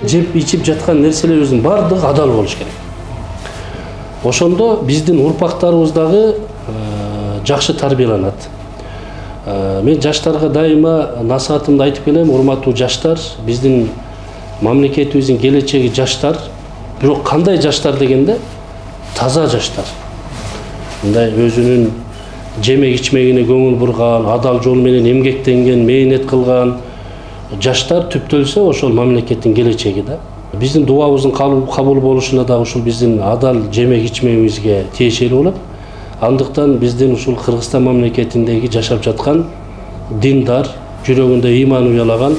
жеп ичип жаткан нерселерибиздин баардыгы адал болуш керек. Ошондо биздин урпактарыбыз дагы жакшы тарбияланат. Мен жаштарга дайыма насаатымды айтып келем, урматтуу жаштар, биздин мамлекетибиздин келечеги жаштар, бирок кандай жаштар дегенде таза жаштар. Мындай өзүнүн жемек ичмегине көңүл бурган, адал жол менен эмгектенген, мээнет кылган жаштар түптөлсө ошол мамлекеттин келечеги да. Биздин дуабыздын кабыл болушуна дагы ушул биздин адал жемек ичмегибизге тиешелүү болот. Андыктан биздин ушул Кыргызстан мамлекетиндеги жашап жаткан диндар, жүрөгүндө ыйман уялаган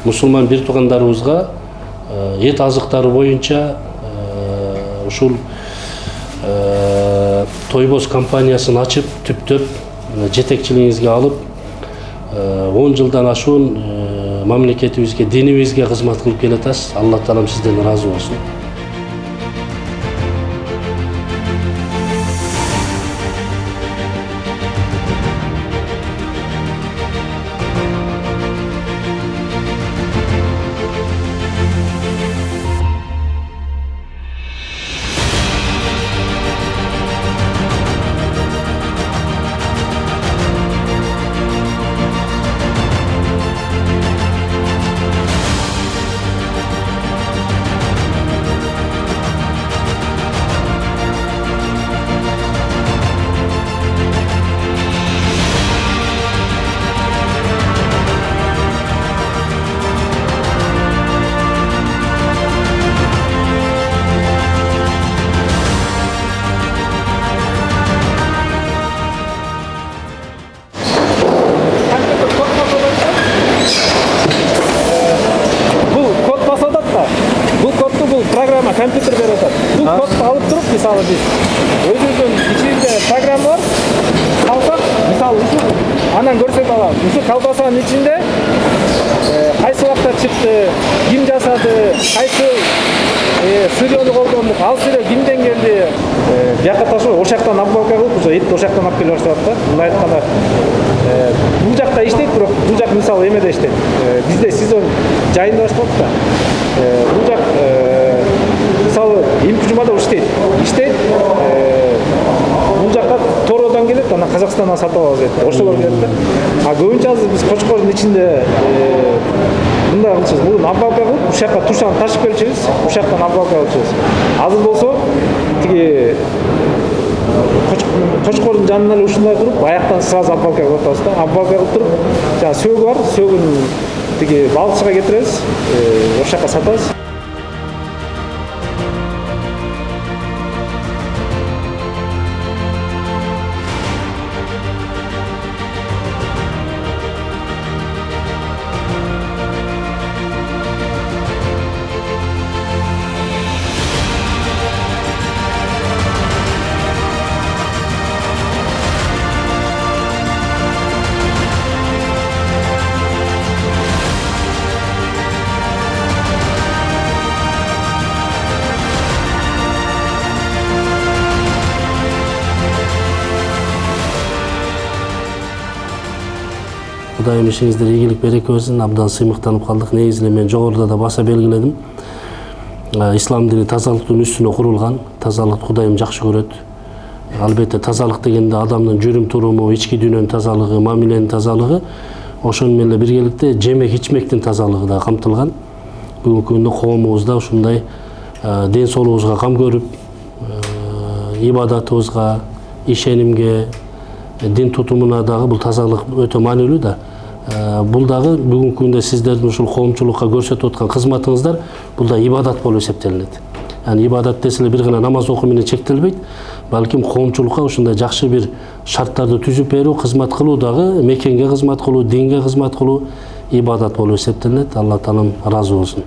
мусулман бир туугандарыбызга эт азыктары боюнча ушул Тойбоз компаниясын ачып, түптөп, жетекчилигиңизге алып, 10 жылдан ашуун мамлекетибизге, динибизге кызмат кылып келатасыз. Алла таалам сизден ыраазы болсун. Программа компьютер беріп жатады. Бұл кодты алып тұрып, мысалы біз өзіміздің ішінде программа бар. Қалсақ, мысалы анан көрсетіп аламыз. Осы колбасаның içinde қайсы уақытта шықты, ким жасады, қайсы сырьёны қолдандық, ал сырьё кимден келді. Жаққа ташу, ошақтан обвалка қылып, уже етті ошақтан алып келіп жатады да. Мына айтқанда бұл жақта иштейт, бирок бұл жақ мысалы эмеде иштейт. Бізде сезон жайында башталды да. Бұл жақ мысалы эмки жумада иштейт. Бұл жаққа Тородан келет, ана Қазақстандан сатып алабыз дейт. Ошолор келет да. А көбүнчө азыр биз Кочкордун ичинде мындай кылчубуз, муну обвалка кылып, ушул жакка тушаны ташып келчүбүз, ушул жактан обвалка кылчубуз. Азыр болсо тиги Кочкордун жанына эле ушундай куруп, аяктан сразу обвалка кылып атабыз да. Обвалка кылып туруп, жана сөөгү бар, сөөгүн тиги балыкчыга кетиребиз, ошол жакка сатабыз. Кудайым ишиңиздер ийгилик береке берсин, абдан сыймыктанып калдык. Негизи мен жогоруда да баса белгиледим. Ислам дини тазалыктын үстүнө курулган. Тазалыкты Кудайым жакшы көрөт. Албетте тазалык дегенде адамдын жүрүм туруму, ички дүйнөнүн тазалыгы, мамиленин тазалыгы, ошону менен биргеликте жемек ичмектин тазалыгы да камтылган. Бүгүнкү күндө коомубузда ушундай ден соолугубузга кам көрүп, ибадатыбызга, ишенимге, дин тутумуна дагы бул тазалык өтө маанилүү да. Бул дагы бүгүнкү күндө сиздердин ушул коомчулукка көрсөтүп аткан кызматыңыздар бул да ибадат болуп эсептелинет. Яни ибадат деселе бир гана намаз окуу менен чектелбейт, балким коомчулукка ушундай жакшы бир шарттарды түзүп берүү, кызмат кылуу дагы мекенге кызмат кылуу, динге кызмат кылуу ибадат болуп эсептелинет. Алла таалам ыраазы болсун.